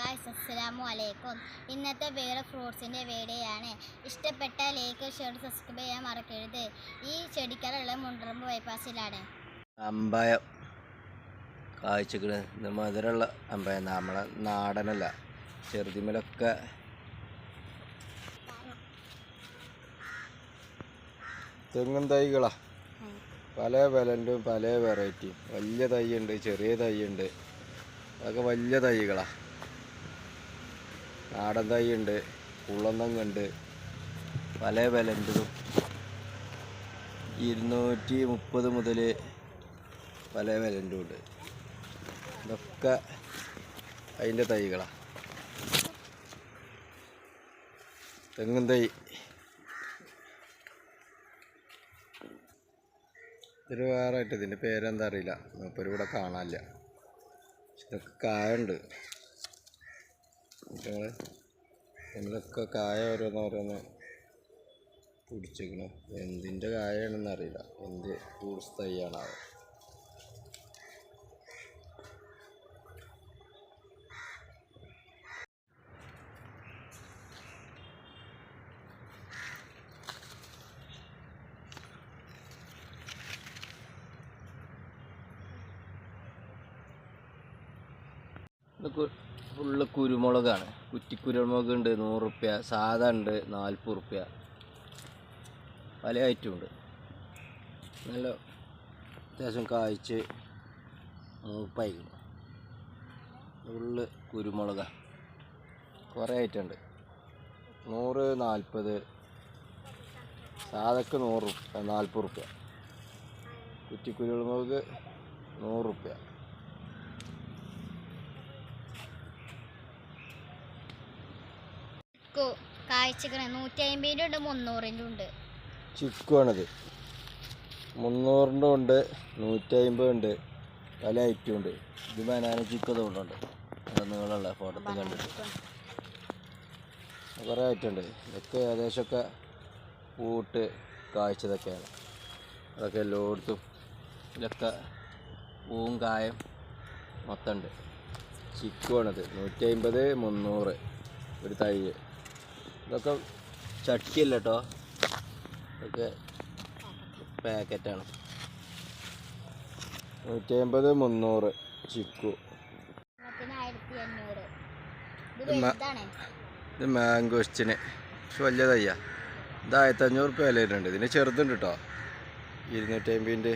Guys, അസ്സലാമു അലൈക്കും. ഇന്നത്തെ വേറെ ഫ്രൂട്ട്സിൻ്റെ വീഡിയോയാണ്. ഇഷ്ടപ്പെട്ട ലൈക്ക്, ഷെയർ, സബ്സ്ക്രൈബ് ചെയ്യാൻ മറക്കരുത്. ഈ ചെടിക്കാരുള്ള മുണ്ടറമ്പ് ബൈപ്പാസിലാണ്. അമ്പായം കായ്ച്ചിക്കണ്. ഇത് മധുരമുള്ള അമ്പായം, നമ്മളെ നാടനല്ല. ചെറുതിമലൊക്കെ തെങ്ങും തൈകളാ, പല വിലൻ്റെ പല വെറൈറ്റി. വലിയ തൈയുണ്ട്, ചെറിയ തൈയുണ്ട്, അതൊക്കെ വലിയ തൈകളാ. നാടൻ തൈയുണ്ട്, കുള്ളന്തങ്ങുണ്ട്, പല വിലൻ്റെതും 230 മുതൽ പല വിലൻ്റെ ഉണ്ട്. ഇതൊക്കെ അതിൻ്റെ തൈകളാ. തെങ്ങും തൈ ഇതൊരു വേറെ ആയിട്ട്, ഇതിൻ്റെ പേരെന്താ അറിയില്ല, മൂപ്പര് ഇവിടെ കാണാനില്ല. ഇതൊക്കെ കായുണ്ട്. ഞങ്ങൾ ഇതിലൊക്കെ കായ ഓരോന്നോരോന്ന് പിടിച്ചിരിക്കണം. എന്തിൻ്റെ കായാണെന്ന് അറിയില്ല, എന്ത് ഫ്രൂട്ട്സ് തൈയാണാവോ. ഇതൊക്കെ ഫുള്ള് കുരുമുളകാണ്. കുറ്റിക്കുരുമുളക് ഉണ്ട് 100 റുപ്യ, സാധാ ഉണ്ട് 40 റുപ്യ, പല ഐറ്റം ഉണ്ട്. നല്ല അത്യാവശ്യം കായ്ച്ച് മൂപ്പായിക്കണം. ഫുള്ള് കുരുമുളകാണ്, കുറേ ഐറ്റം ഉണ്ട്. 100, 40, സാധക്ക് 100 റുപ്യ, 40 റുപ്യ. കുറ്റിക്കുരുമുളക് 100 റുപ്യ. കായ്ച്ചിക്കണ 150 ഉണ്ട്, 300 ഉണ്ട്. ചിക്കുവാണിത്. 300 ഉണ്ട്, 150 ഉണ്ട്, പല ഐറ്റം ഉണ്ട്. ഇത് ബനാന ചിക്കത് കൊണ്ടുണ്ട്, നിങ്ങളുള്ള ഫോട്ടോത്തിൽ കണ്ടിട്ട് കുറേ ഐറ്റം ഉണ്ട്. ഇതൊക്കെ ഏകദേശമൊക്കെ പൂട്ട് കായ്ച്ചതൊക്കെയാണ്. അതൊക്കെ എല്ലായിടത്തും ഇതൊക്കെ പൂവും കായം മൊത്തം ഉണ്ട്. ചിക്കുവാണിത് 150, 300 ഒരു തൈ. ഇതൊക്കെ ചട്ടിയല്ല കേട്ടോ, ഇതൊക്കെ പാക്കറ്റാണ്. 150, 300 ചിക്കു. ഇത് മാങ്കോസ്റ്റിന് പക്ഷെ വലിയ തയ്യാ. ഇത് 1500 റുപ്യ വില വരുന്നുണ്ട്. ഇതിന് ചെറുതുണ്ട് കേട്ടോ, 250.